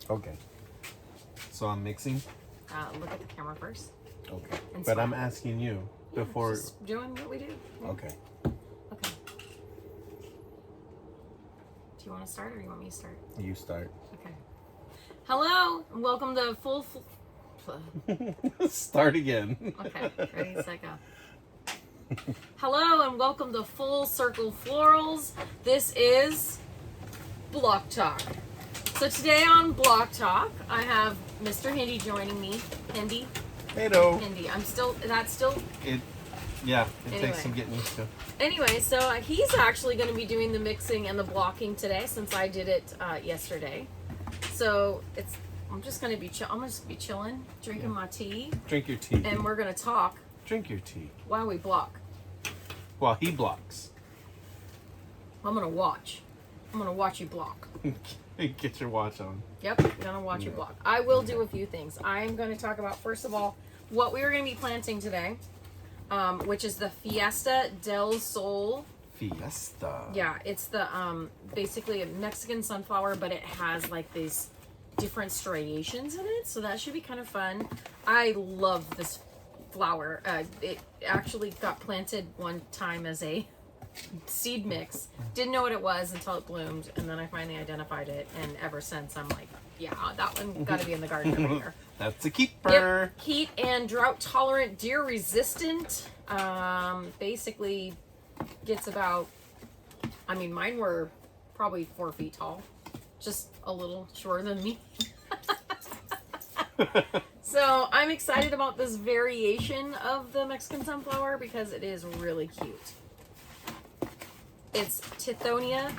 Okay. So I'm mixing? Look at the camera first. Okay. And But smile. I'm asking you Yeah, before... just doing what we do. Yeah. Okay. Okay. Do you want to start or do you want me to start? You start. Okay. Hello and welcome to Start again. Okay, ready, set, go. Hello and welcome to Full Circle Florals. This is Block Talk. So today on Block Talk, I have Mr. Hendi joining me. Hendi. Hey-do. Hendi. Yeah, it Anyway. takes some getting used to. Anyway, so he's actually going to be doing the mixing and the blocking today since I did it yesterday. So I'm just going to be chilling, drinking my tea. Drink your tea. And we're going to talk Drink your tea. while we block. While he blocks. I'm going to watch. I'm going to watch you block. Get your watch on. Yep, I'm going to watch you block. I will do a few things. I'm going to talk about, first of all, what we are going to be planting today, which is the Fiesta del Sol. Fiesta. Yeah, it's the basically a Mexican sunflower, but it has like these different striations in it, so that should be kind of fun. I love this flower. It actually got planted one time as a seed mix. Didn't know what it was until it bloomed, and then I finally identified it, and ever since I'm like, yeah, that one got to be in the garden every year. That's a keeper. Yep. Heat and drought tolerant, deer resistant. Basically gets about, I mean, mine were probably 4 feet tall, just a little shorter than me. So I'm excited about this variation of the Mexican sunflower because it is really cute. It's Tithonia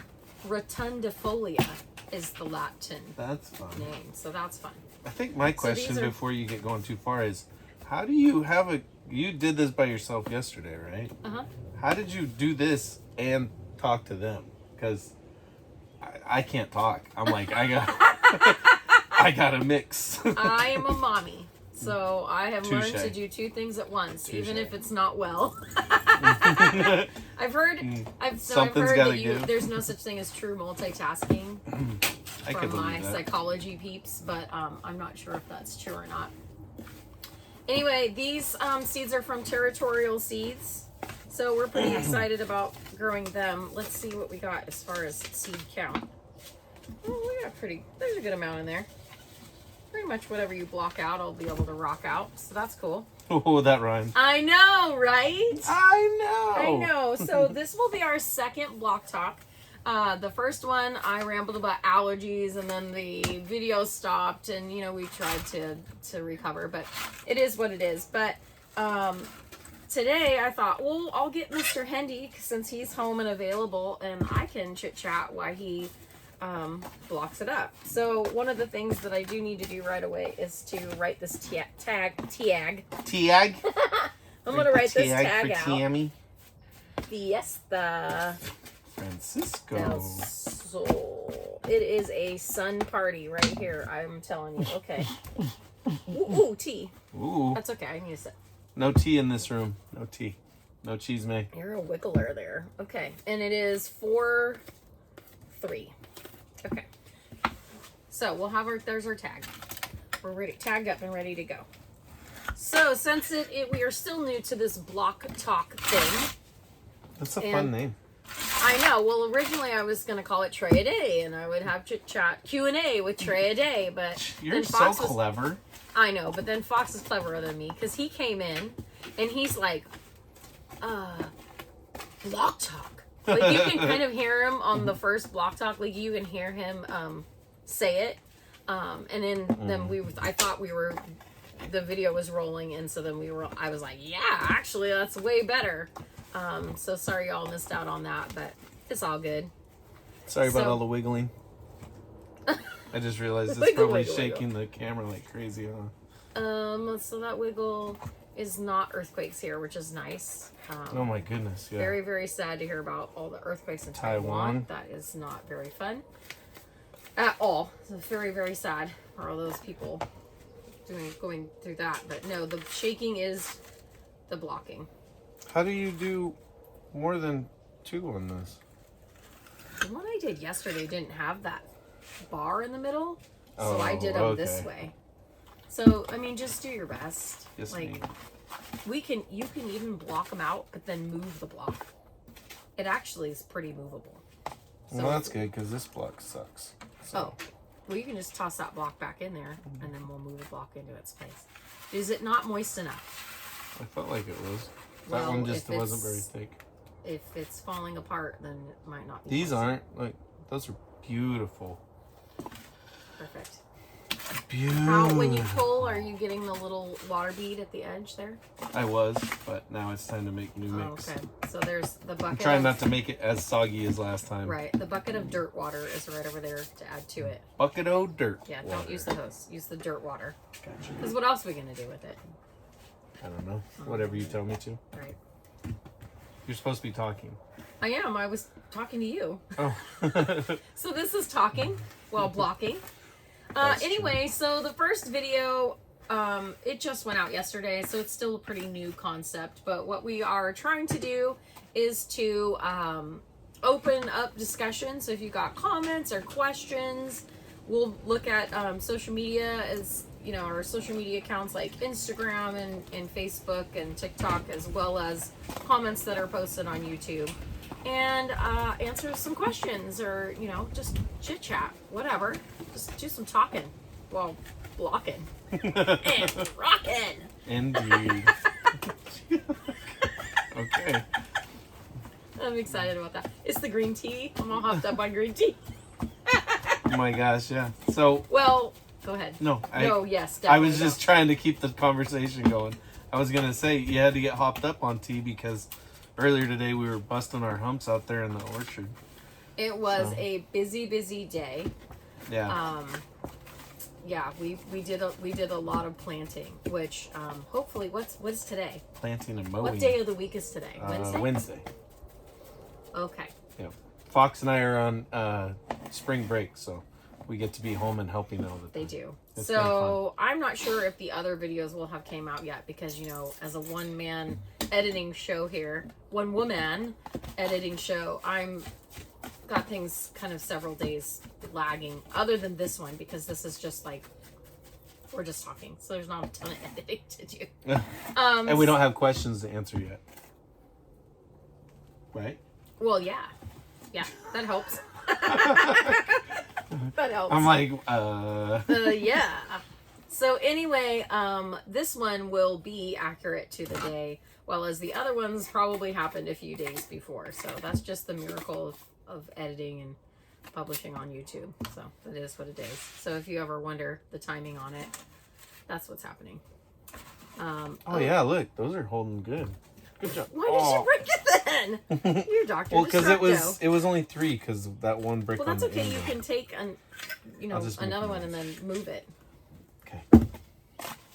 rotundifolia is the Latin That's fun. name, so that's fun. I think my question these are- before you get going too far is, how do you have you did this by yourself yesterday, right? Uh-huh. How did you do this and talk to them? Because I can't talk. I'm like, I got a mix. I am a mommy, so I have learned Touche. to do two things at once, Touche. even if it's not well. I've heard Something's that gotta give. there's no such thing as true multitasking I could from my believe that. psychology peeps, but I'm not sure if that's true or not. Anyway, these seeds are from Territorial Seeds, so we're pretty excited about growing them. Let's see what we got as far as seed count. Oh, we got there's a good amount in there. Pretty much whatever you block out, I'll be able to rock out, so that's cool. Oh, that rhymed. I know, right? I know. So this will be our second block talk. The first one, I rambled about allergies, and then the video stopped, and we tried to recover, but it is what it is. But today I thought, well, I'll get Mr. Hendi since he's home and available, and I can chit chat while he blocks it up. So one of the things that I do need to do right away is to write this tag. Tiag. I'm gonna write this Tiag tag for out. Tammy. Fiesta Francisco. del Sol. It is a sun party right here. I'm telling you. Okay. Ooh, tea. Ooh. That's okay. I need to sit. No tea in this room. No tea. No cheese, May. You're a wiggler there. Okay. And it is 4-3. Okay. So we'll have there's our tag. We're ready, tagged up and ready to go. So since we are still new to this block talk thing. That's a fun name. I know. Well, originally I was going to call it Trey a Day, and I would have chit chat Q&A with Trey a Day, but You're then so Fox clever. I know, but then Fox is cleverer than me because he came in and he's like, block talk. Like you can kind of hear him on the first block talk. Like you can hear him say it, and then I thought the video was rolling, and so then I was like, yeah, actually that's way better. So sorry y'all missed out on that, but it's all good. Sorry about all the wiggling. I just realized it's Wiggle, probably wiggle, shaking the camera like crazy, huh? So that wiggle is not earthquakes here, which is nice. Oh my goodness, yeah. Very, very sad to hear about all the earthquakes in Taiwan. That is not very fun at all. It's very, very sad for all those people going through that. But no, the shaking is the blocking. How do you do more than 2 on this? The one I did yesterday didn't have that bar in the middle. So I did them this okay. way. So, I mean, just do your best. Yes, like, ma'am. you can even block them out, but then move the block. It actually is pretty movable. So, Well, that's good because this block sucks. So. Oh, well, you can just toss that block back in there, and then we'll move the block into its place. Is it not moist enough? I felt like it was. Well, That one just wasn't very thick. If it's falling apart, then it might not be. These moist. aren't. Like, those are beautiful. Perfect. Beautiful. When you pull, are you getting the little water bead at the edge there? I was, but now it's time to make new mix. Okay, so there's the bucket. I'm trying not to make it as soggy as last time. Right, the bucket of dirt water is right over there to add to it. Bucket o' dirt. Yeah, water. don't use the hose. Use the dirt water. Gotcha. Because what else are we gonna do with it? I don't know. Whatever you tell me to. Right. You're supposed to be talking. I am. I was talking to you. Oh. So this is talking while blocking. Anyway, so the first video, it just went out yesterday, so it's still a pretty new concept. But what we are trying to do is to open up discussion. So if you got comments or questions, we'll look at social media as, you know, our social media accounts like Instagram and Facebook and TikTok, as well as comments that are posted on YouTube. And answer some questions, or, you know, just chit chat, whatever. Just do some talking while blocking and rocking. Indeed. Okay. I'm excited about that. It's the green tea. I'm all hopped up on green tea. Oh my gosh, yeah. So. Well, go ahead. No. Yes, I was just trying to keep the conversation going. I was gonna say you had to get hopped up on tea because earlier today we were busting our humps out there in the orchard. It was a busy day. Yeah. Yeah, we did a lot of planting, which hopefully what's today? Planting and mowing. What day of the week is today? Wednesday. Wednesday. Okay. Yeah. Fox and I are on spring break, so we get to be home and helping all the time. They do. It's So I'm not sure if the other videos will have came out yet, because, you know, as a one-man editing show here, one-woman editing show, I'm got things kind of several days lagging, other than this one, because this is just like, we're just talking, so there's not a ton of editing to do. And we don't have questions to answer yet. Right? Well, yeah, that helps. That helps. I'm like, yeah. So anyway, this one will be accurate to the day, while as the other ones probably happened a few days before. So that's just the miracle of editing and publishing on YouTube. So that is what it is. So if you ever wonder the timing on it, that's what's happening. oh yeah, look, those are holding good. Good job. Why did you break it then? You're Dr. Well, because Destructo. it was only 3 because that one brick. Well, that's on the okay. end. You can take another one and then move it. Okay.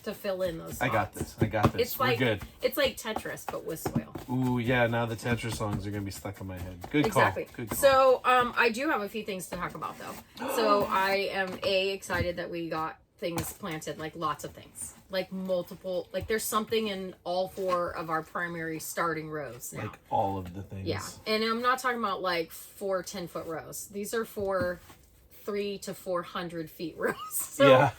To fill in those spots. I got this. It's We're like good. It's like Tetris, but with soil. Ooh, yeah. Now the Tetris songs are gonna be stuck in my head. Good Exactly. call. Good call. So, I do have a few things to talk about, though. So, I am excited that we got things planted, like lots of things, like multiple. Like there's something in all 4 of our primary starting rows now. Like all of the things. Yeah, and I'm not talking about like 4 10-foot rows. These are 4 300 to 400 feet rows. So yeah.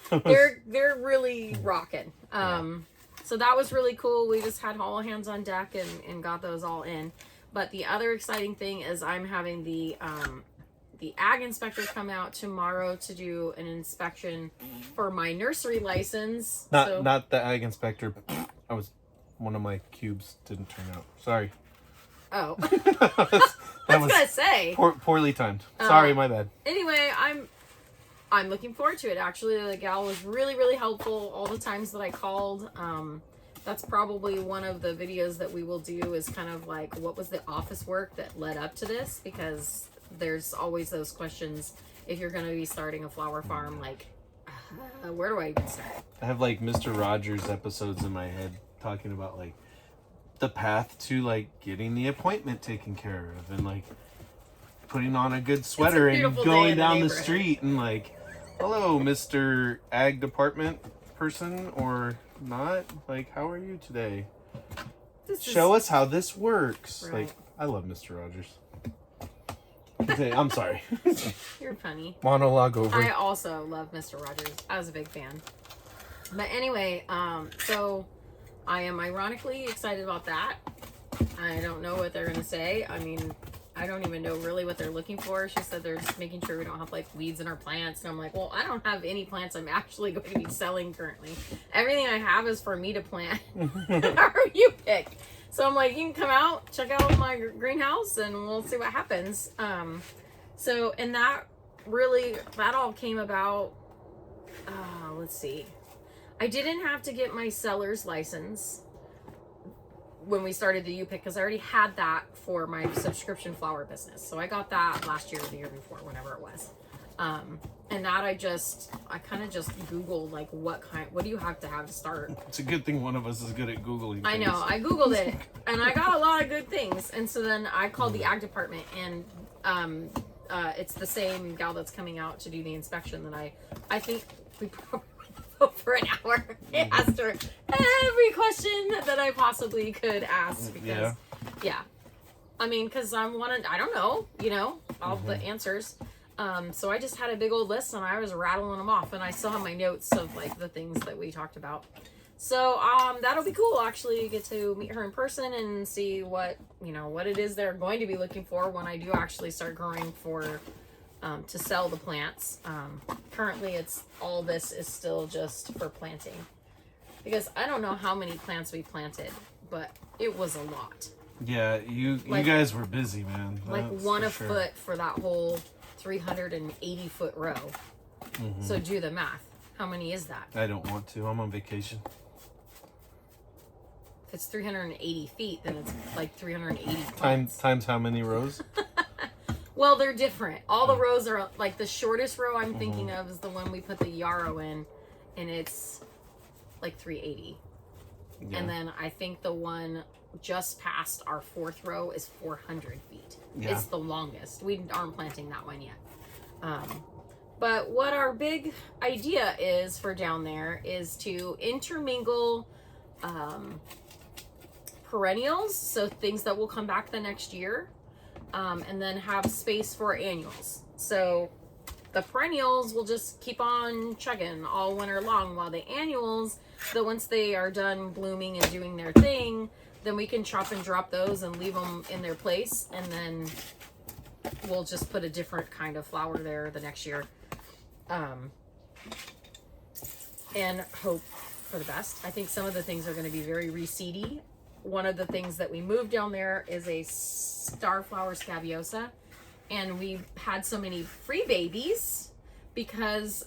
they're really rocking. So that was really cool. We just had all hands on deck and got those all in. But the other exciting thing is I'm having the ag inspector come out tomorrow to do an inspection for my nursery license. Not the ag inspector. One of my cubes didn't turn out. Sorry. Oh. I was gonna say. Poorly timed. Sorry, my bad. Anyway, I'm looking forward to it. Actually, the gal was really, really helpful all the times that I called. That's probably one of the videos that we will do, is kind of like, what was the office work that led up to this? Because there's always those questions if you're going to be starting a flower farm, like, where do I even start? I have like Mr. Rogers episodes in my head talking about like the path to like getting the appointment taken care of, and like putting on a good sweater and going down the street and like, hello, Mr. Ag Department person or not, like, how are you today? Show us how this works. Right. Like, I love Mr. Rogers. I'm sorry. You're funny. Monologue over. I also love Mr. Rogers. I was a big fan. But anyway, so I am ironically excited about that. I don't know what they're going to say. I mean, I don't even know really what they're looking for. She said they're just making sure we don't have like weeds in our plants. And I'm like, well, I don't have any plants I'm actually going to be selling currently. Everything I have is for me to plant or you pick. So I'm like, you can come out, check out my greenhouse, and we'll see what happens. So, and that all came about, let's see. I didn't have to get my seller's license when we started the U-Pick because I already had that for my subscription flower business. So I got that last year or the year before, whenever it was. And that I kind of just Googled like what do you have to start? It's a good thing one of us is good at Googling. I know. I Googled it and I got a lot of good things. And so then I called the ag department and it's the same gal that's coming out to do the inspection that I think we probably for an hour. I asked her every question that I possibly could ask because yeah. I mean, because I don't know, all the answers. So I just had a big old list and I was rattling them off and I still have my notes of like the things that we talked about. So that'll be cool. Actually get to meet her in person and see what it is they're going to be looking for when I do actually start growing to sell the plants. Currently all this is still just for planting because I don't know how many plants we planted, but it was a lot. Yeah, you guys were busy, man. Like one a foot for that whole 380-foot row. Mm-hmm. So do the math. How many is that? I don't want to. I'm on vacation. If it's 380 feet, then it's like 380 plants. Times how many rows? Well, they're different. All the rows are like the shortest row I'm thinking of is the one we put the yarrow in, and it's like 380. Yeah. And then I think the one just past our fourth row is 400 feet. Yeah. It's the longest. We aren't planting that one yet. But what our big idea is for down there is to intermingle perennials, so things that will come back the next year, and then have space for annuals. So the perennials will just keep on chugging all winter long, while the annuals, once they are done blooming and doing their thing, then we can chop and drop those and leave them in their place, and then we'll just put a different kind of flower there the next year, and hope for the best. I think some of the things are going to be very reseedy. One of the things that we moved down there is a starflower scabiosa, and we had so many free babies because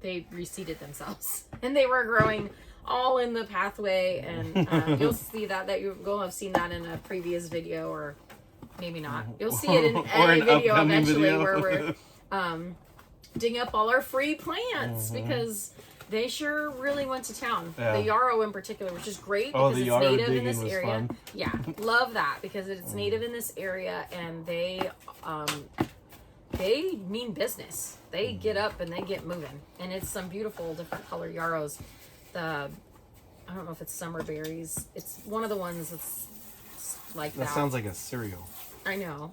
they reseeded themselves and they were growing all in the pathway, and you'll see that you'll have seen that in a previous video, or maybe not. You'll see it in a video eventually where we're digging up all our free plants because they sure really went to town. Yeah. The yarrow in particular, which is great because it's native in this area. Fun. Yeah, love that because it's native in this area, and they mean business. They get up and they get moving, and it's some beautiful different color yarrows. I don't know if it's summer berries. It's one of the ones that's like that. That sounds like a cereal. I know.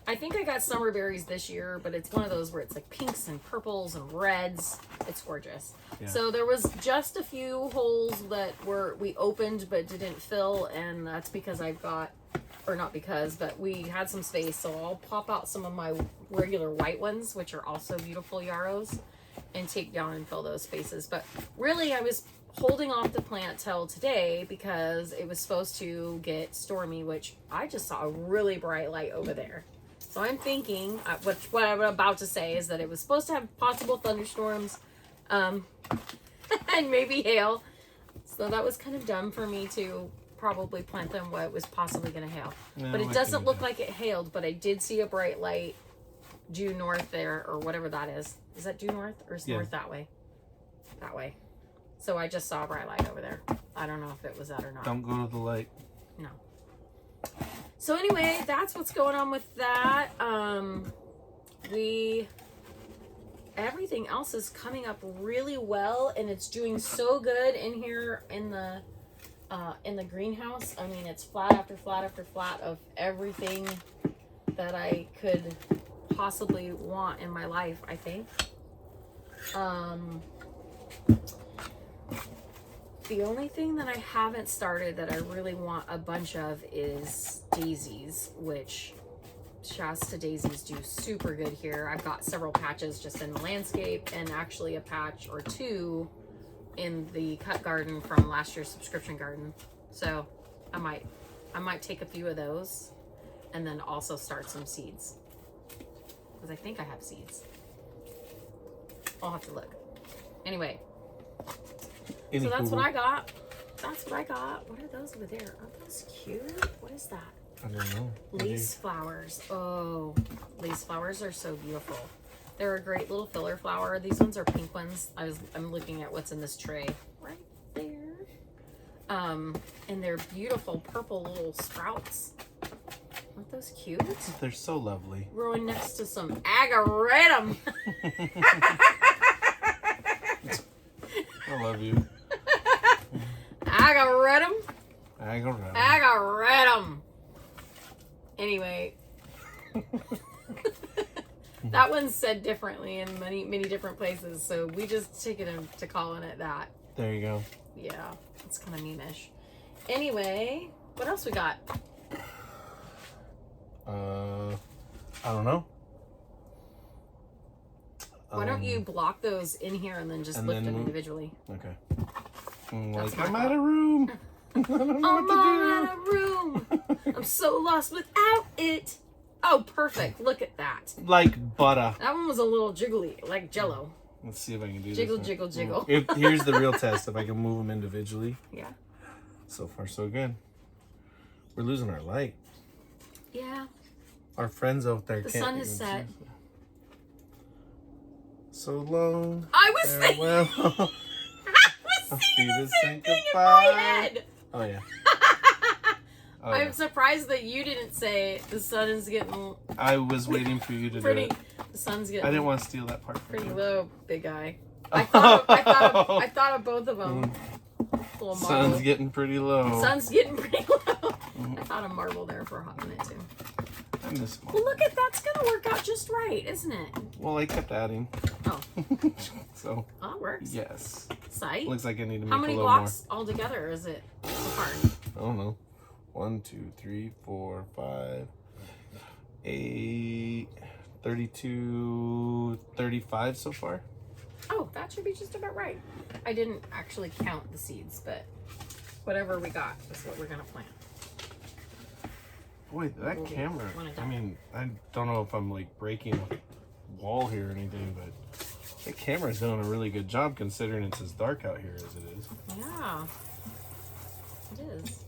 I think I got summer berries this year, but it's one of those where it's like pinks and purples and reds. It's gorgeous. Yeah. So there was just a few holes that we opened but didn't fill, and that's because but we had some space, so I'll pop out some of my regular white ones, which are also beautiful yarrows, and take down and fill those spaces. But really, I was holding off the plant till today because it was supposed to get stormy, which I just saw a really bright light over there. So I'm thinking, what I'm about to say is that it was supposed to have possible thunderstorms, and maybe hail. So that was kind of dumb for me to probably plant them what was possibly going to hail. No, but it doesn't look like it hailed, but I did see a bright light due north there, or whatever that is. Is that due north, or is north that way? That way. So I just saw a bright light over there. I don't know if it was that or not. Don't go to the light. No. So anyway, that's what's going on with that. Everything else is coming up really well, and it's doing so good in here in the greenhouse. I mean, it's flat after flat after flat of everything that I could possibly want in my life, I think. The only thing that I haven't started that I really want a bunch of is daisies, which Shasta daisies do super good here. I've got several patches just in the landscape and actually a patch or two in the cut garden from last year's subscription garden. So I might take a few of those and then also start some seeds, because I think I have seeds. I'll have to look. Anyway, so that's what I got. That's what I got. What are those over there? Are those cute? What is that? I don't know. Lace flowers. Oh, lace flowers are so beautiful. They're a great little filler flower. These ones are pink ones. I'm looking at what's in this tray right there. And they're beautiful purple little sprouts. Aren't those cute? They're so lovely. Growing next to some agaritum. I love you. Agaritum. Agaritum. Agaritum. Anyway. That one's said differently in many different places, so we just take it to calling it that. There you go. Yeah, it's kind of meme-ish. Anyway, what else we got? I don't know. Why don't you block those in here and then just lift them individually? Okay. I'm out of room. I don't know what out of room. I'm so lost without it. Oh, perfect. Look at that. Like butter. That one was a little jiggly, like Jello. Let's see if I can do jiggle, this. Jiggle, jiggle, Here's the real test. If I can move them individually. Yeah. So far, so good. We're losing our light. Yeah. Our friends out there The can't sun has set. So long. I was thinking. Well. I was thinking the same thing in my head. Oh yeah. Oh, I'm surprised that you didn't say the sun is getting. I was waiting for you to pretty. do it. The sun's getting. I didn't want to steal that part. Pretty low, big guy. I thought of both of them. Little marble. Sun's getting pretty low. Sun's getting pretty low. I thought of marble there for a hot minute too. I miss Well, look at that's gonna work out just right, isn't it? Well, I kept adding. Oh. So. Oh, it works. Yes. Sight. Looks like I need to make How a many little blocks altogether is it so far? I don't know. 1, 2, 3, 4, 5, 8, 32, 35 so far. Oh, that should be just about right. I didn't actually count the seeds, but whatever we got is what we're gonna plant. Boy, that camera. I mean, I don't know if I'm like breaking a wall here or anything, but the camera's doing a really good job considering it's as dark out here as it is. Yeah, it is.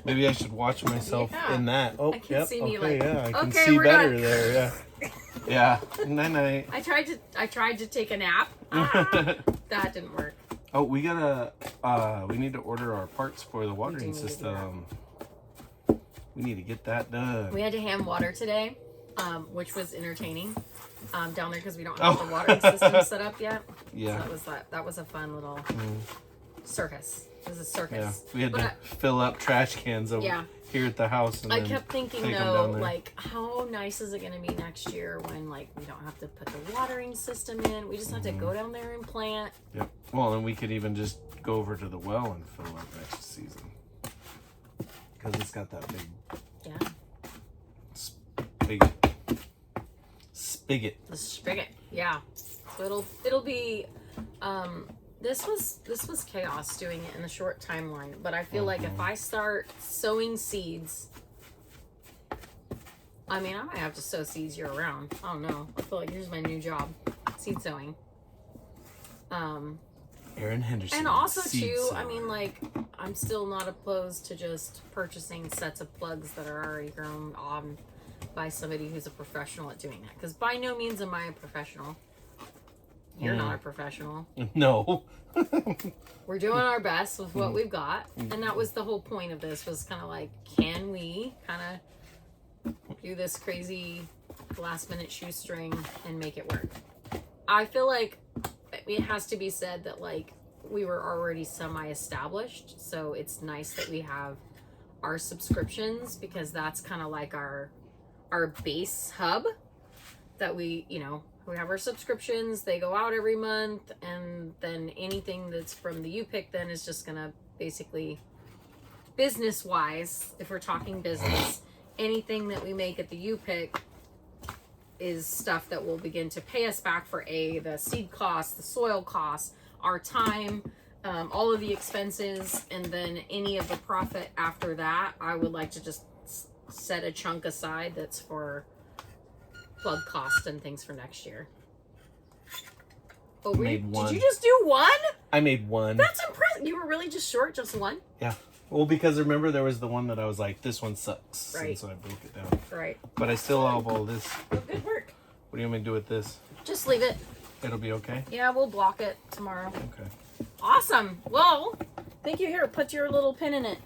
Maybe I should watch myself in that. Oh, I can see me okay, like, yeah, I can okay, see we're better done. there. Yeah, yeah. Night. I tried to take a nap. That didn't work. Oh, we need to order our parts for the watering system. We need to get that done. We had to hand water today, which was entertaining down there because we don't have the watering system set up yet. Yeah. So that was a fun little circus. It was a circus. Yeah, we had to fill up trash cans over here at the house. And I kept thinking though, like, how nice is it going to be next year when like we don't have to put the watering system in? We just have to go down there and plant. Yep. Well, and we could even just go over to the well and fill up next season because it's got that big spigot. The spigot, yeah. So it'll be. This was chaos doing it in the short timeline, but I feel like if I start sowing seeds, I mean, I might have to sow seeds year round. I don't know. I feel like here's my new job, seed sowing. Erin Henderson. And also too, I mean, like, I'm still not opposed to just purchasing sets of plugs that are already grown on by somebody who's a professional at doing that. Because by no means am I a professional. You're not a professional. No. We're doing our best with what we've got. And that was the whole point of this, was kind of like, can we kind of do this crazy last minute shoestring and make it work? I feel like it has to be said that like we were already semi-established. So it's nice that we have our subscriptions, because that's kind of like our our base hub that we, you know, we have our subscriptions. They go out every month, and then anything that's from the U-Pick then is just gonna basically, business-wise, if we're talking business, anything that we make at the U-Pick is stuff that will begin to pay us back for the seed costs, the soil costs, our time, all of the expenses, and then any of the profit after that, I would like to just set a chunk aside that's for plug cost and things for next year. Oh, did you just do one? I made one. That's impressive. You were really just short, just one? Yeah. Well, because remember there was the one that I was like, this one sucks. Right. And so I broke it down. Right. But I still have all this. Oh, good work. What do you want me to do with this? Just leave it. It'll be okay? Yeah, we'll block it tomorrow. Okay. Awesome. Well, thank you. Here, put your little pin in it.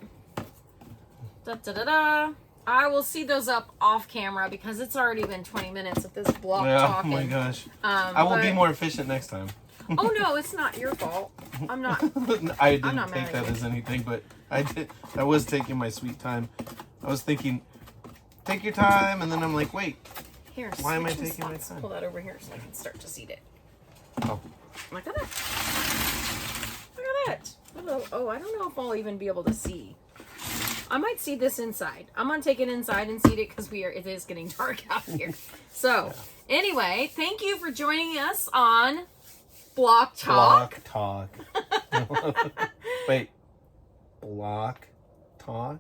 Da-da-da-da. I will see those up off camera because it's already been 20 minutes of this block talking. Oh my gosh. I will be more efficient next time. Oh no, it's not your fault. I'm not. I didn't take that as anything, but I was taking my sweet time. I was thinking, take your time, and then I'm like, wait. Here, why am I taking my time? Pull that over here so I can start to seed it. Oh. Look at that. Look at that. Oh, I don't know if I'll even be able to see. I might seed this inside. I'm gonna take it inside and seed it because it is getting dark out here. So anyway, thank you for joining us on Block Talk. Block Talk. Wait. Block Talk?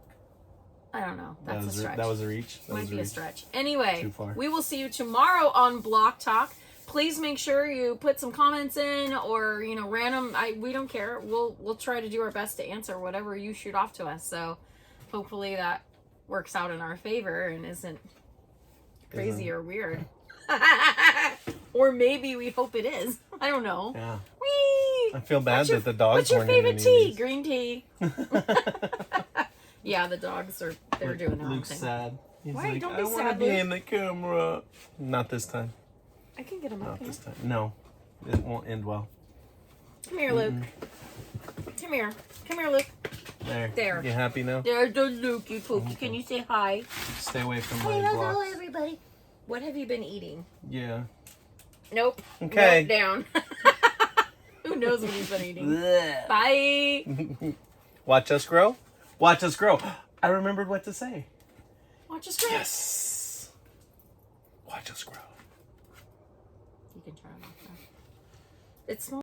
I don't know. That's a stretch. That was a reach? Might be a stretch. Anyway, too far. We will see you tomorrow on Block Talk. Please make sure you put some comments in, or random. We don't care. We'll try to do our best to answer whatever you shoot off to us. So hopefully that works out in our favor and isn't crazy or weird. Or maybe we hope it is. I don't know. Yeah. Whee! I feel bad that the dogs What's your weren't favorite in tea? Green tea. Yeah, the dogs they're doing their own Luke's thing. sad. He's Why? like, Don't be I sad, want to be Luke. in the camera. Not this time. I can get him up Not here. this time. No. It won't end well. Come here, Luke. Come here. Come here, Luke. There. You happy now? There's the Lukey Pookie. Okay. Can you say hi? Stay away from my Hello, blocks. everybody. What have you been eating? Yeah. Nope. Okay. Nope, down. Who knows what he's been eating? Bye. Watch us grow. Watch us grow. I remembered what to say. Watch us grow. Yes. Watch us grow. You can try it off now. It's not.